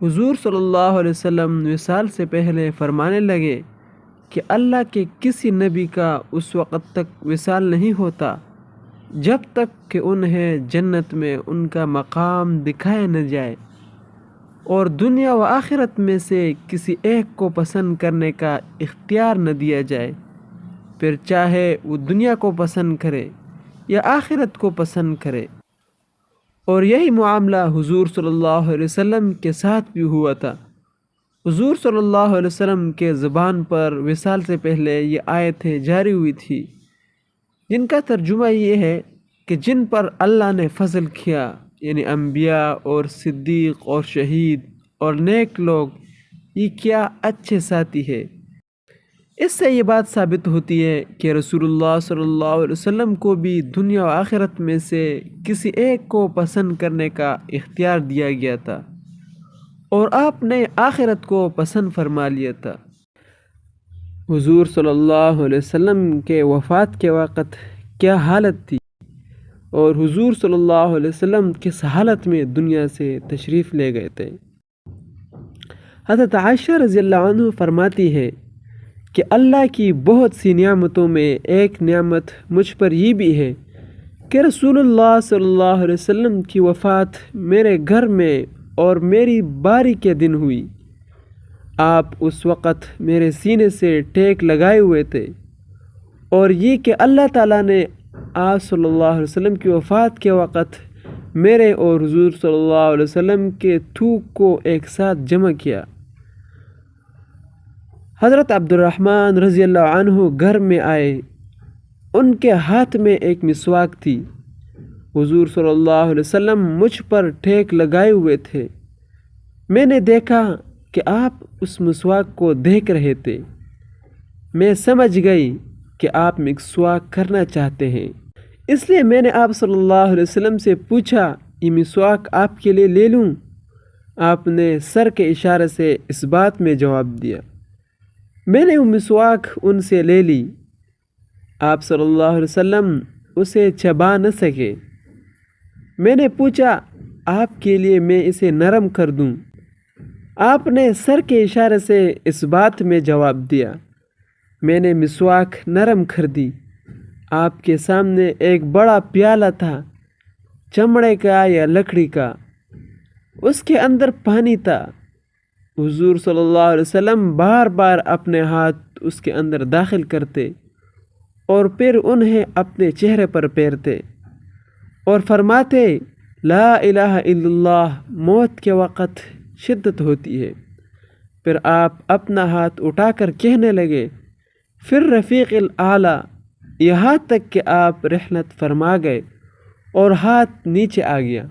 حضور صلی اللہ علیہ وسلم وصال سے پہلے فرمانے لگے کہ اللہ کے کسی نبی کا اس وقت تک وصال نہیں ہوتا جب تک کہ انہیں جنت میں ان کا مقام دکھایا نہ جائے، اور دنیا و آخرت میں سے کسی ایک کو پسند کرنے کا اختیار نہ دیا جائے، پھر چاہے وہ دنیا کو پسند کرے یا آخرت کو پسند کرے۔ اور یہی معاملہ حضور صلی اللہ علیہ وسلم کے ساتھ بھی ہوا تھا۔ حضور صلی اللہ علیہ وسلم کے زبان پر وصال سے پہلے یہ آیتیں جاری ہوئی تھی، جن کا ترجمہ یہ ہے کہ جن پر اللہ نے فضل کیا، یعنی انبیاء اور صدیق اور شہید اور نیک لوگ، یہ کیا اچھے ساتھی ہے۔ اس سے یہ بات ثابت ہوتی ہے کہ رسول اللہ صلی اللہ علیہ وسلم کو بھی دنیا و آخرت میں سے کسی ایک کو پسند کرنے کا اختیار دیا گیا تھا، اور آپ نے آخرت کو پسند فرما لیا تھا۔ حضور صلی اللہ علیہ وسلم کے وفات کے وقت کیا حالت تھی، اور حضور صلی اللہ علیہ وسلم کس حالت میں دنیا سے تشریف لے گئے تھے۔ حضرت عائشہ رضی اللہ عنہ فرماتی ہے کہ اللہ کی بہت سی نعمتوں میں ایک نعمت مجھ پر یہ بھی ہے کہ رسول اللہ صلی اللہ علیہ وسلم کی وفات میرے گھر میں اور میری باری کے دن ہوئی۔ آپ اس وقت میرے سینے سے ٹیک لگائے ہوئے تھے، اور یہ کہ اللہ تعالیٰ نے آپ صلی اللہ علیہ وسلم کی وفات کے وقت میرے اور حضور صلی اللہ علیہ وسلم کے تھوک کو ایک ساتھ جمع کیا۔ حضرت عبد الرحمن رضی اللہ عنہ گھر میں آئے، ان کے ہاتھ میں ایک مسواک تھی۔ حضور صلی اللہ علیہ وسلم مجھ پر ٹیک لگائے ہوئے تھے۔ میں نے دیکھا کہ آپ اس مسواک کو دیکھ رہے تھے۔ میں سمجھ گئی کہ آپ مسواک کرنا چاہتے ہیں، اس لیے میں نے آپ صلی اللہ علیہ وسلم سے پوچھا، یہ مسواک آپ کے لیے لے لوں؟ آپ نے سر کے اشارے سے اس بات میں جواب دیا۔ میں نے وہ مسواک ان سے لے لی۔ آپ صلی اللہ علیہ وسلم اسے چبا نہ سکے۔ میں نے پوچھا، آپ کے لیے میں اسے نرم کر دوں؟ آپ نے سر کے اشارے سے اس بات میں جواب دیا۔ میں نے مسواک نرم کر دی۔ آپ کے سامنے ایک بڑا پیالہ تھا، چمڑے کا یا لکڑی کا، اس کے اندر پانی تھا۔ حضور صلی اللہ علیہ وسلم بار بار اپنے ہاتھ اس کے اندر داخل کرتے اور پھر انہیں اپنے چہرے پر پھیرتے اور فرماتے، لا الہ الا اللہ۔ موت کے وقت شدت ہوتی ہے۔ پھر آپ اپنا ہاتھ اٹھا کر کہنے لگے، پھر رفیق الاعلیٰ، یہاں تک کہ آپ رحلت فرما گئے اور ہاتھ نیچے آ گیا۔